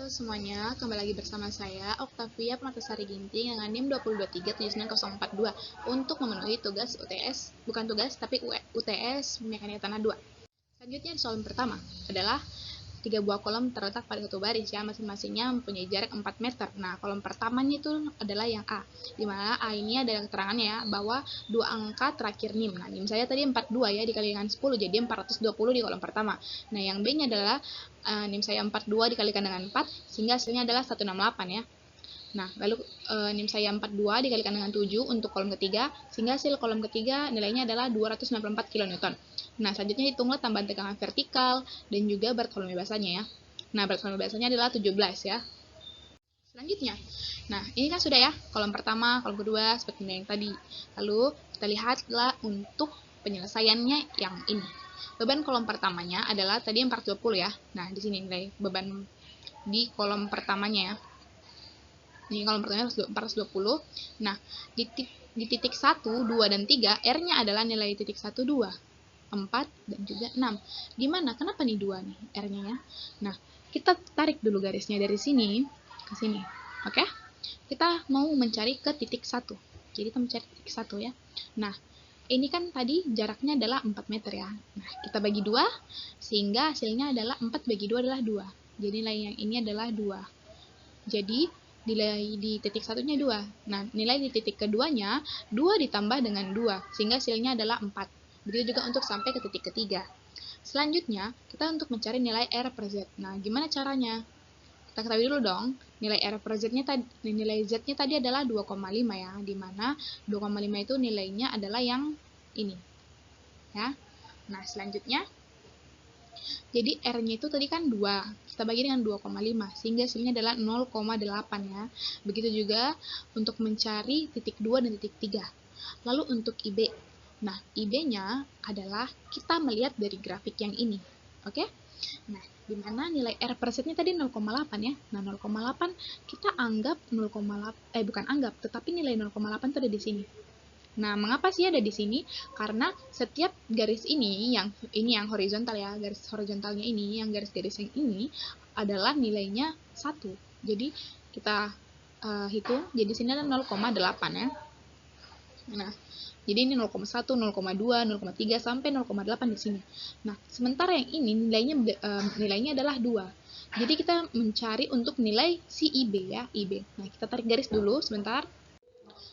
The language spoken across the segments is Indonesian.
Halo semuanya, kembali lagi bersama saya Oktavia Permatasari Ginting dengan NIM 223794042 untuk memenuhi tugas UTS, bukan tugas tapi UTS Mekanika Tanah 2. Selanjutnya soal pertama adalah 3 buah kolom terletak pada satu baris ya, masing-masingnya mempunyai jarak 4 meter. Nah, kolom pertamanya itu adalah yang A, di mana A ini ada keterangannya ya, bahwa 2 angka terakhir NIM. Nah, NIM saya tadi 42 ya, dikali dengan 10, jadi 420 di kolom pertama. Nah, yang B-nya adalah NIM saya 42 dikalikan dengan 4, sehingga hasilnya adalah 168 ya. Nah, lalu NIM saya 42 dikalikan dengan 7 untuk kolom ketiga, sehingga hasil kolom ketiga nilainya adalah 294 kN. Nah, selanjutnya hitunglah tambahan tegangan vertikal dan juga berat volume basanya ya. Nah, berat volume basanya adalah 17 ya. Selanjutnya, nah ini kan sudah ya, kolom pertama, kolom kedua, seperti yang tadi. Lalu, kita lihatlah untuk penyelesaiannya yang ini. Beban kolom pertamanya adalah tadi 420 ya. Nah, di sini nilai beban di kolom pertamanya ya. Ini kolom pertamanya 420. Nah, di titik 1, 2, dan 3, R-nya adalah nilai titik 1, 2. 4, dan juga 6. Gimana? Kenapa nih 2 nih R-nya ya? Nah, kita tarik dulu garisnya dari sini ke sini. Oke? Kita mau mencari ke titik 1. Jadi kita mencari titik 1 ya. Nah, ini kan tadi jaraknya adalah 4 meter ya. Nah, kita bagi 2 sehingga hasilnya adalah 4 bagi 2 adalah 2. Jadi nilai yang ini adalah 2. Jadi nilai di titik satunya 2. Nah, nilai di titik keduanya 2 ditambah dengan 2 sehingga hasilnya adalah 4. Begitu juga untuk sampai ke titik ketiga. Selanjutnya, kita untuk mencari nilai R per Z. Nah, gimana caranya? Kita ketahui dulu dong, nilai R per Z-nya tadi, nilai Z-nya tadi adalah 2,5 ya, di mana 2,5 itu nilainya adalah yang ini. Ya. Nah, selanjutnya, jadi R-nya itu tadi kan 2, kita bagi dengan 2,5, sehingga hasilnya adalah 0,8 ya. Begitu juga untuk mencari titik 2 dan titik 3. Lalu untuk IB, nah, IB-nya adalah kita melihat dari grafik yang ini. Oke? Nah, di mana nilai R per Z-nya tadi 0,8 ya. Nah, 0,8 kita anggap 0,8 bukan anggap, tetapi nilai 0,8 itu ada di sini. Nah, mengapa sih ada di sini? Karena setiap garis ini yang horizontal ya, garis horizontalnya ini, yang garis-garis yang ini adalah nilainya 1. Jadi, kita hitung, jadi sini ada 0,8 ya. Nah, jadi ini 0,1, 0,2, 0,3 sampai 0,8 di sini. Nah, sementara yang ini nilainya adalah 2. Jadi kita mencari untuk nilai si IB ya, IB. Nah, kita tarik garis dulu sebentar.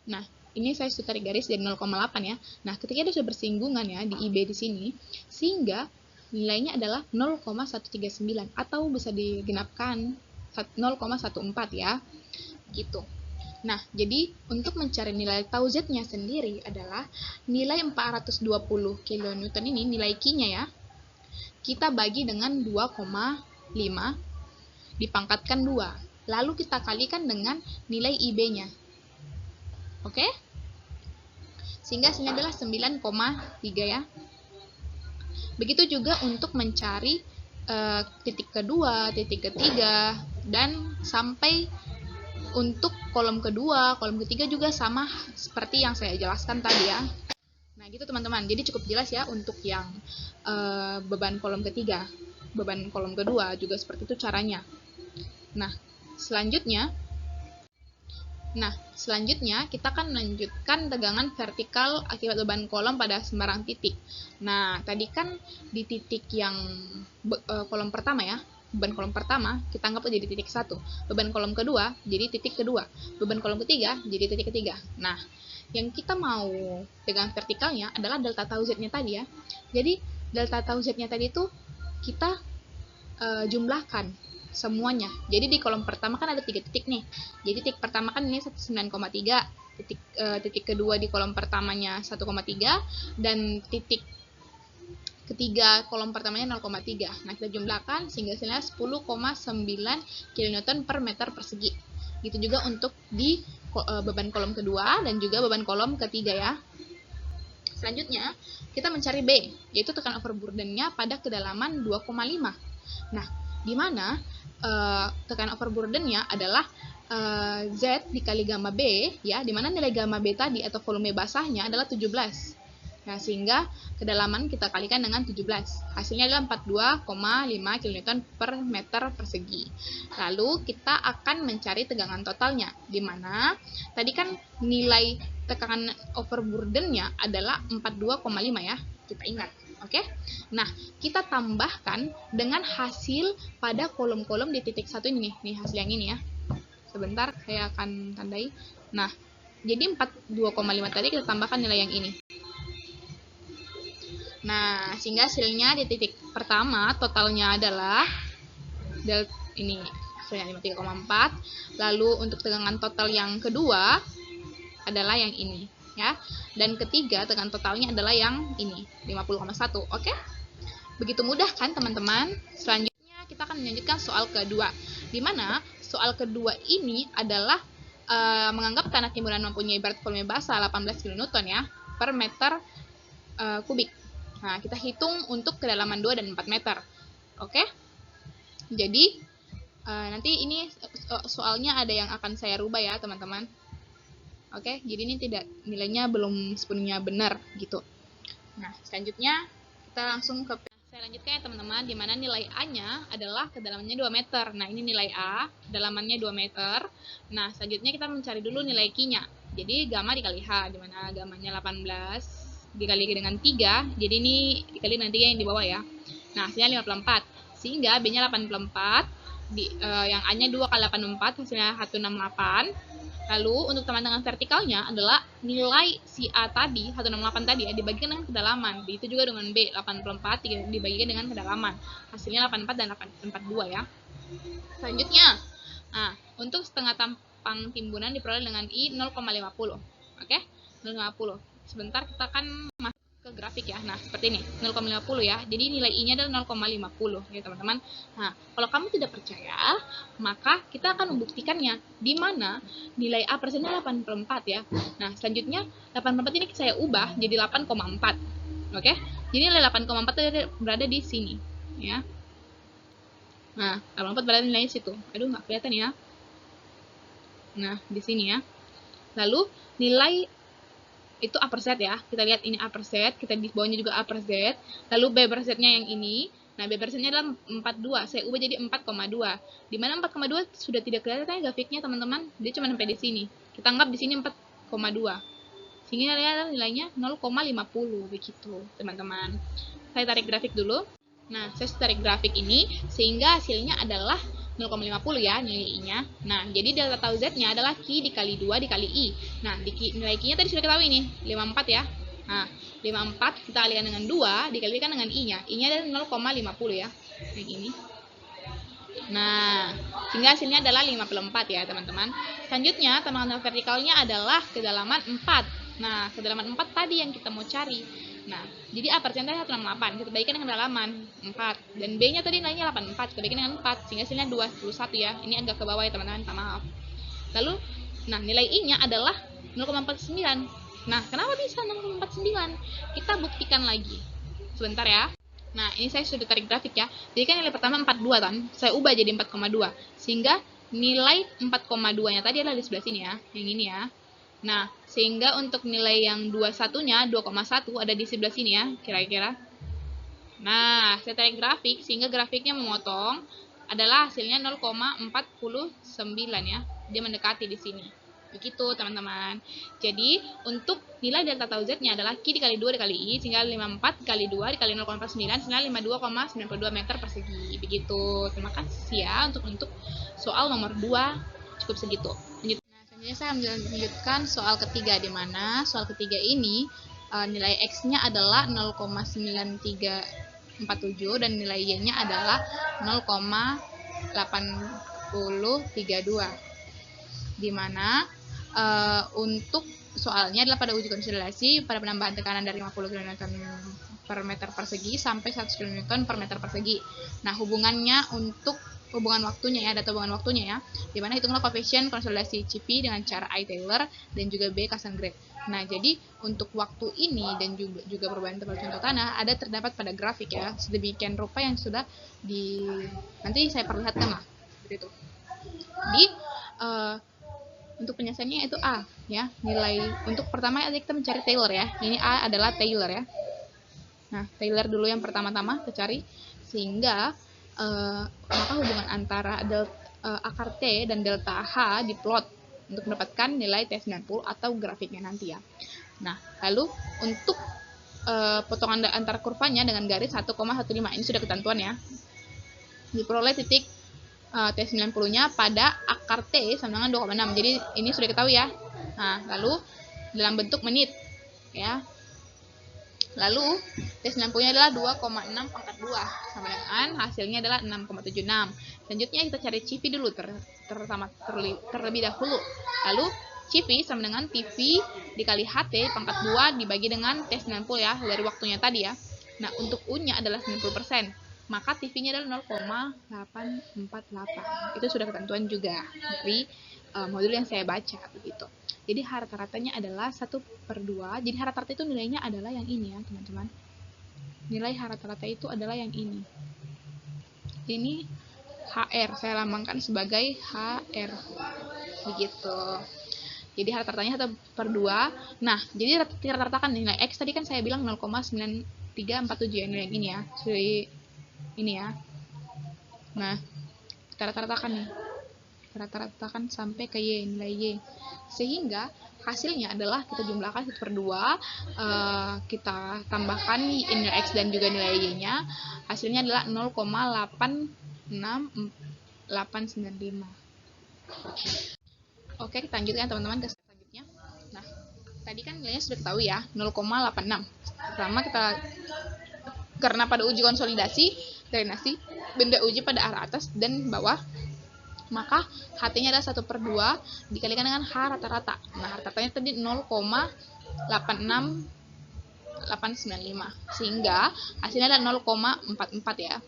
Nah, ini saya sudah tarik garis dari 0,8 ya. Nah, ketika dia sudah bersinggungan ya di IB di sini, sehingga nilainya adalah 0,139 atau bisa digenapkan 0,14 ya. Gitu. Nah, jadi untuk mencari nilai tau Z-nya sendiri adalah nilai 420 kN ini, nilai Q-nya ya, kita bagi dengan 2,5 dipangkatkan 2. Lalu kita kalikan dengan nilai IB-nya. Oke? Sehingga hasilnya adalah 9,3 ya. Begitu juga untuk mencari titik kedua, titik ketiga, dan sampai untuk kolom kedua, kolom ketiga juga sama seperti yang saya jelaskan tadi ya. Nah, gitu teman-teman. Jadi cukup jelas ya untuk yang beban kolom ketiga. Beban kolom kedua juga seperti itu caranya. Nah, selanjutnya kita akan melanjutkan tegangan vertikal akibat beban kolom pada sembarang titik. Nah, tadi kan di titik yang kolom pertama ya, beban kolom pertama kita anggap jadi titik 1, beban kolom kedua jadi titik kedua, beban kolom ketiga jadi titik ketiga. Nah, yang kita mau tegangan vertikalnya adalah delta tau Z-nya tadi ya. Jadi delta tau Z-nya tadi itu kita jumlahkan semuanya. Jadi di kolom pertama kan ada 3 titik nih. Jadi titik pertama kan ini 19,3, titik kedua di kolom pertamanya 1,3, dan titik ketiga kolom pertamanya 0,3. Nah, kita jumlahkan sehingga hasilnya 10,9 kN per meter persegi. Gitu juga untuk di beban kolom kedua dan juga beban kolom ketiga ya. Selanjutnya, kita mencari B, yaitu tekanan overburden-nya pada kedalaman 2,5. Nah, di mana tekanan overburden-nya adalah Z dikali gamma B ya, di mana nilai gamma B tadi atau volume basahnya adalah 17. Nah, sehingga kedalaman kita kalikan dengan 17. Hasilnya adalah 42,5 kN per meter persegi. Lalu kita akan mencari tegangan totalnya, di mana tadi kan nilai tekanan overburdennya adalah 42,5 ya, kita ingat. Oke, nah kita tambahkan dengan hasil pada kolom-kolom di titik 1 ini nih, hasil yang ini ya. Sebentar, saya akan tandai. Nah, jadi 42,5 tadi kita tambahkan nilai yang ini. Nah, sehingga hasilnya di titik pertama totalnya adalah ini hasilnya 53,4. Lalu untuk tegangan total yang kedua adalah yang ini ya. Dan ketiga tegangan totalnya adalah yang ini 50,1. Oke? Begitu mudah kan teman-teman? Selanjutnya kita akan melanjutkan soal kedua. Di mana soal kedua ini adalah menganggap tanah timbunan mempunyai berat volume basa 18 kN ya per meter kubik. Nah, kita hitung untuk kedalaman 2 dan 4 meter. Oke? Jadi, nanti ini soalnya ada yang akan saya rubah ya, teman-teman. Oke? Jadi ini nilainya belum sepenuhnya benar, gitu. Nah, selanjutnya kita langsung ke... Saya lanjutkan ya, teman-teman, di mana nilai A-nya adalah kedalamannya 2 meter. Nah, ini nilai A, kedalamannya 2 meter. Nah, selanjutnya kita mencari dulu nilai Q-nya. Jadi, gamma dikali H, di mana gammanya 18 dikali dengan 3, jadi ini dikali dengan 3 yang di bawah ya. Nah, hasilnya 54. Sehingga B-nya 84, yang A-nya 2 kali 84, hasilnya 168. Lalu, untuk teman dengan vertikalnya adalah nilai si A tadi, 168 tadi ya, dibagikan dengan kedalaman. Begitu juga dengan B, 84 dibagikan dengan kedalaman. Hasilnya 84 dan 42 ya. Selanjutnya, nah, untuk setengah tampang timbunan diperoleh dengan I 0,50. Oke? 0,50. Sebentar kita akan masuk ke grafik ya. Nah, seperti ini, 0,50 ya. Jadi nilai I-nya adalah 0,50 ya, teman-teman. Nah, kalau kamu tidak percaya, maka kita akan membuktikannya di mana nilai A persennya 84 ya. Nah, selanjutnya 84 ini saya ubah jadi 8,4. Oke? Jadi nilai 8,4 berada di sini ya. Nah, 84 berada di nilai situ. Aduh, nggak kelihatan ya. Nah, di sini ya. Lalu nilai itu A per Z ya, kita lihat ini A per Z, kita di bawahnya juga A per Z, lalu B per Z-nya yang ini, nah B per Z-nya adalah 42, saya ubah jadi 4,2, dimana 4,2 sudah tidak kelihatan grafiknya teman-teman, dia cuma sampai di sini, kita anggap di sini 4,2, sehingga nilainya 0,50, begitu teman-teman. Saya tarik grafik dulu, nah saya tarik grafik ini, sehingga hasilnya adalah 0,50 ya nilai I-nya. Nah, jadi delta tau Z-nya adalah Q dikali 2 dikali I. Nah, nilai Q-nya tadi sudah ketahui nih, 54 ya. Nah, 54 kita kalikan dengan 2 dikalikan dengan I-nya. I-nya adalah 0,50 ya. Kayak gini. Nah, sehingga hasilnya adalah 54 ya, teman-teman. Selanjutnya, teman-teman vertikalnya adalah kedalaman 4. Nah, kedalaman 4 tadi yang kita mau cari. Nah, jadi A persen tadi 168, kita bagikan dengan kedalaman 4. Dan B-nya tadi nilainya 84, kita bagikan dengan 4, sehingga hasilnya 21 ya. Ini agak ke bawah ya, teman-teman, minta maaf. Lalu, nah nilai I-nya adalah 0,49. Nah, kenapa bisa 0,49? Kita buktikan lagi. Sebentar ya. Nah, ini saya sudah tarik grafik ya. Jadi kan nilai pertama 42 kan, saya ubah jadi 4,2. Sehingga nilai 4,2-nya tadi adalah di sebelah sini ya, yang ini ya. Nah, sehingga untuk nilai yang 21-nya, 2,1 ada di sebelah sini ya, kira-kira. Nah, saya tarik grafik, sehingga grafiknya memotong, adalah hasilnya 0,49 ya. Dia mendekati di sini. Begitu, teman-teman. Jadi, untuk nilai delta tau Z-nya adalah Q dikali 2 dikali I, sehingga 54 dikali 2 dikali 0,49, sehingga 52,92 meter persegi. Begitu. Terima kasih ya untuk soal nomor 2, cukup segitu. Lanjut. Selanjutnya saya melanjutkan soal ketiga, di mana soal ketiga ini nilai X-nya adalah 0,9347 dan nilai Y-nya adalah 0,8032. Di mana untuk soalnya adalah pada uji konsolidasi pada penambahan tekanan dari 50 kN per meter persegi sampai 100 kN per meter persegi. Nah, hubungannya untuk hubungan waktunya ya, data hubungan waktunya ya, dimana hitunglah koefisien konsolidasi CP dengan cara I Taylor dan juga B Cassagrande. Nah, jadi untuk waktu ini dan juga perubahan tempat contoh tanah ada terdapat pada grafik ya, sedemikian rupa yang sudah nanti saya perlihatkan lah seperti itu. Jadi Untuk penyelesaiannya itu A ya. Nilai untuk pertama kita mencari Taylor ya. Ini A adalah Taylor ya. Nah, Taylor dulu yang pertama-tama kita cari, sehingga maka hubungan antara akar T dan delta H diplot untuk mendapatkan nilai T90 atau grafiknya nanti ya. Nah, lalu untuk potongan antara kurvanya dengan garis 1,15, ini sudah ketentuan ya. Diperoleh titik T90-nya pada akar T sama dengan 2,6. Jadi ini sudah diketahui ya. Nah, lalu dalam bentuk menit ya. Lalu T90-nya adalah 2,6 pangkat 2 sama dengan hasilnya adalah 6,76. Selanjutnya kita cari CV dulu terlebih dahulu. Lalu CV sama dengan TV dikali HT pangkat 2 dibagi dengan T90 ya, dari waktunya tadi ya. Nah, untuk U-nya adalah 90%, maka TV-nya adalah 0,848. Itu sudah ketentuan juga dari modul yang saya baca begitu. Jadi rata-ratanya adalah 1/2. Jadi rata-rata itu nilainya adalah yang ini ya, teman-teman. Nilai rata-rata itu adalah yang ini. Ini HR, saya lambangkan sebagai HR. Begitu. Jadi rata-ratanya 1/2. Nah, jadi rata-rata kan nilai X tadi kan saya bilang 0,9347 ya, nilai ini ya. Ini ya. Nah, kita rata-ratakan nih. Rata-ratakan sampai ke Y, nilai Y. Sehingga hasilnya adalah kita jumlahkan 1/2, kita tambahkan nilai X dan juga nilai Y-nya, hasilnya adalah 0,86895. Oke, kita lanjutkan teman-teman ke selanjutnya. Nah, tadi kan nilainya sudah tahu ya, 0,86. Pertama karena pada uji konsolidasi drainasi benda uji pada arah atas dan bawah, maka HT-nya adalah 1/2 dikalikan dengan H rata-rata. Nah, rata-ratanya tadi 0,86895, sehingga hasilnya adalah 0,44 ya.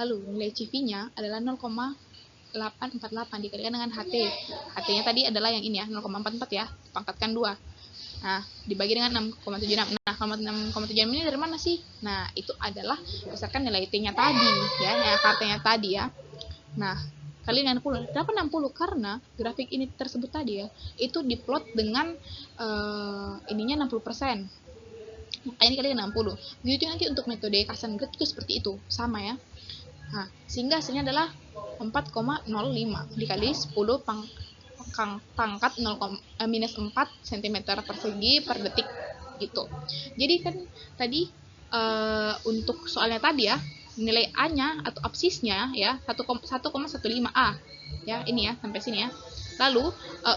Lalu nilai CV-nya adalah 0,848 dikalikan dengan HT. HT-nya tadi adalah yang ini ya, 0,44 ya, pangkatkan 2. Nah, dibagi dengan 6,76. Nah, 6,76 ini dari mana sih? Nah, itu adalah berdasarkan nilai T-nya tadi ya, yang HT-nya tadi ya. Nah, kali 60. Kenapa 60? Karena grafik ini tersebut tadi ya, itu diplot dengan ininya 60%. Makanya dikali 60. Begitu nanti untuk metode Cassagne Grid itu seperti itu, sama ya. Nah, sehingga hasilnya adalah 4,05 dikali 10 pangkat minus 4 cm persegi per detik gitu. Jadi kan tadi untuk soalnya tadi ya, nilai A-nya atau absisnya ya 1,15A ya, ini ya sampai sini ya. Lalu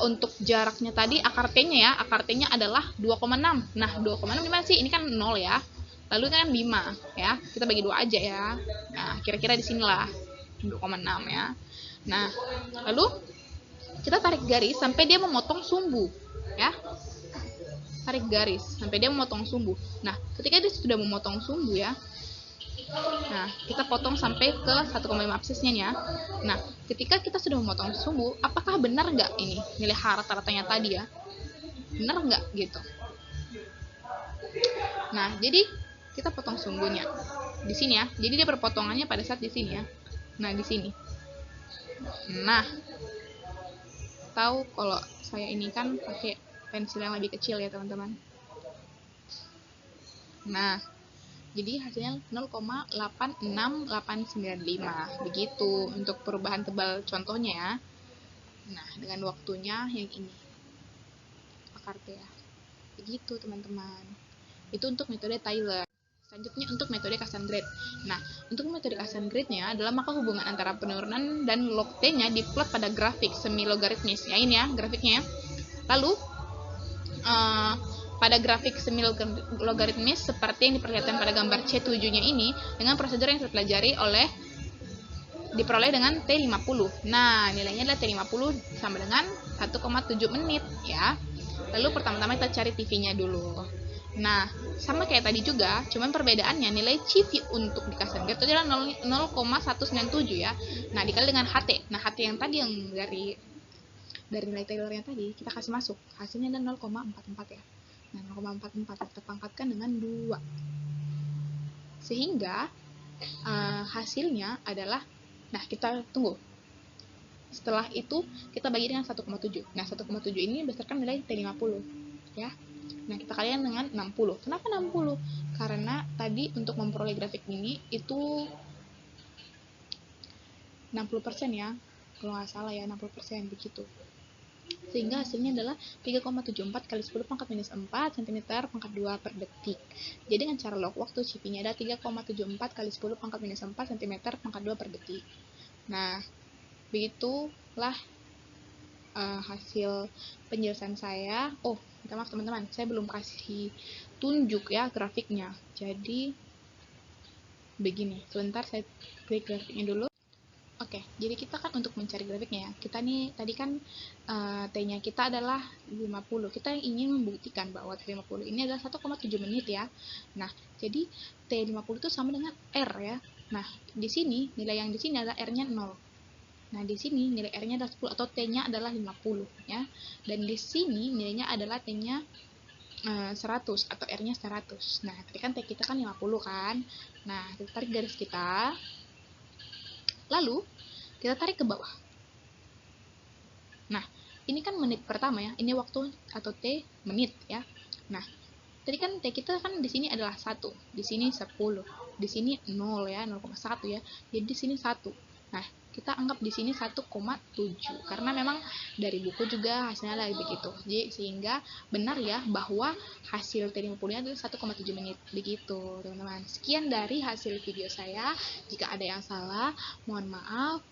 untuk jaraknya tadi akar T-nya ya, akar T-nya adalah 2,6. Nah, 2,6 gimana sih? Ini kan 0 ya. Lalu kan 5 ya. Kita bagi 2 aja ya. Nah, kira-kira di sinilah 2,6 ya. Nah, lalu kita tarik garis sampai dia memotong sumbu ya. Tarik garis sampai dia memotong sumbu. Nah, ketika dia sudah memotong sumbu ya, nah kita potong sampai ke 1,5 absisnya ya. Nah, ketika kita sudah memotong sumbu, apakah benar nggak ini nilai rata-ratanya tadi ya? Benar nggak gitu? Nah, jadi kita potong sumbunya di sini ya. Jadi dia berpotongannya pada saat di sini ya. Nah, di sini. Nah, tahu kalau saya ini kan pakai pensil yang lebih kecil ya teman-teman. Nah, jadi hasilnya 0,86895 begitu untuk perubahan tebal contohnya ya. Nah, dengan waktunya yang ini akar T ya. Begitu teman-teman. Itu untuk metode Taylor. Selanjutnya untuk metode Cassagne Grid. Nah, untuk metode Cassagne Grid-nya adalah maka hubungan antara penurunan dan log T-nya diplot pada grafik semi logaritmis. Ya, ini ya grafiknya. Lalu pada grafik semi logaritmis seperti yang diperlihatkan pada gambar C7-nya ini dengan prosedur yang terpelajari diperoleh dengan T50. Nah, nilainya adalah T50 sama dengan 1,7 menit ya. Lalu pertama-tama kita cari TV-nya dulu. Nah, sama kayak tadi juga, cuman perbedaannya nilai CV untuk di Cassagne Grid itu adalah 0,197 ya. Nah, dikali dengan HT. Nah, HT yang tadi yang dari nilai Taylor-nya tadi kita kasih masuk. Hasilnya adalah 0,44 ya. Nah, 0,44 kita pangkatkan dengan 2. Sehingga hasilnya adalah, nah kita tunggu. Setelah itu kita bagi dengan 1,7. Nah, 1,7 ini berdasarkan nilai T50 ya. Nah, kita kalikan dengan 60. Kenapa 60? Karena tadi untuk memperoleh grafik ini itu 60% ya. Kalau nggak salah ya, 60% begitu. Sehingga hasilnya adalah 3,74 kali 10 pangkat minus 4 cm pangkat 2 per detik. Jadi dengan cara log waktu CP-nya ada 3,74 kali 10 pangkat minus 4 cm pangkat 2 per detik. Nah, begitulah hasil penjelasan saya. Oh, minta maaf teman-teman, saya belum kasih tunjuk ya grafiknya. Jadi begini, sebentar saya klik grafiknya dulu. Oke, jadi kita kan untuk mencari grafiknya ya, kita nih tadi kan T-nya kita adalah 50. Kita ingin membuktikan bahwa T50 ini adalah 1,7 menit ya. Nah, jadi T50 itu sama dengan R ya. Nah, di sini nilai yang di sini adalah R-nya 0. Nah, di sini nilai R-nya adalah 10 atau T-nya adalah 50 ya. Dan di sini nilainya adalah T-nya 100 atau R-nya 100. Nah, tadi kan T kita kan 50 kan. Nah, kita tarik garis kita. Lalu, kita tarik ke bawah. Nah, ini kan menit pertama ya. Ini waktu atau T menit ya. Nah, tadi kan T kita kan di sini adalah 1, di sini 10, di sini 0 ya, 0,1 ya. Jadi di sini 1. Nah, kita anggap di sini 1,7 karena memang dari buku juga hasilnya lagi begitu. Jadi sehingga benar ya bahwa hasil T50-nya adalah 1,7 menit. Begitu, teman-teman. Sekian dari hasil video saya. Jika ada yang salah, mohon maaf.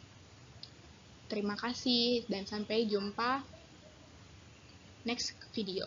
Terima kasih dan sampai jumpa next video.